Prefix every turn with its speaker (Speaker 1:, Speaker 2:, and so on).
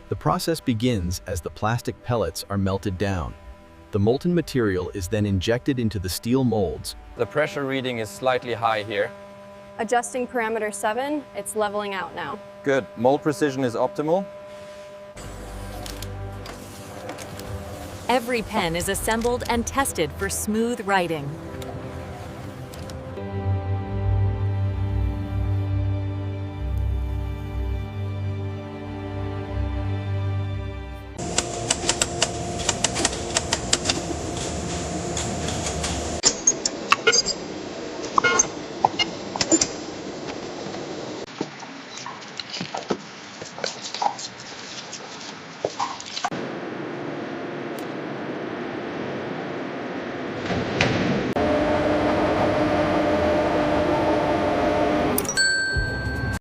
Speaker 1: The process begins as the plastic pellets are melted down. The molten material is then injected into the steel molds.
Speaker 2: The pressure reading is slightly high here.
Speaker 3: Adjusting parameter 7, it's leveling out now.
Speaker 2: Good. Mold precision is optimal.
Speaker 4: Every pen is assembled and tested for smooth writing.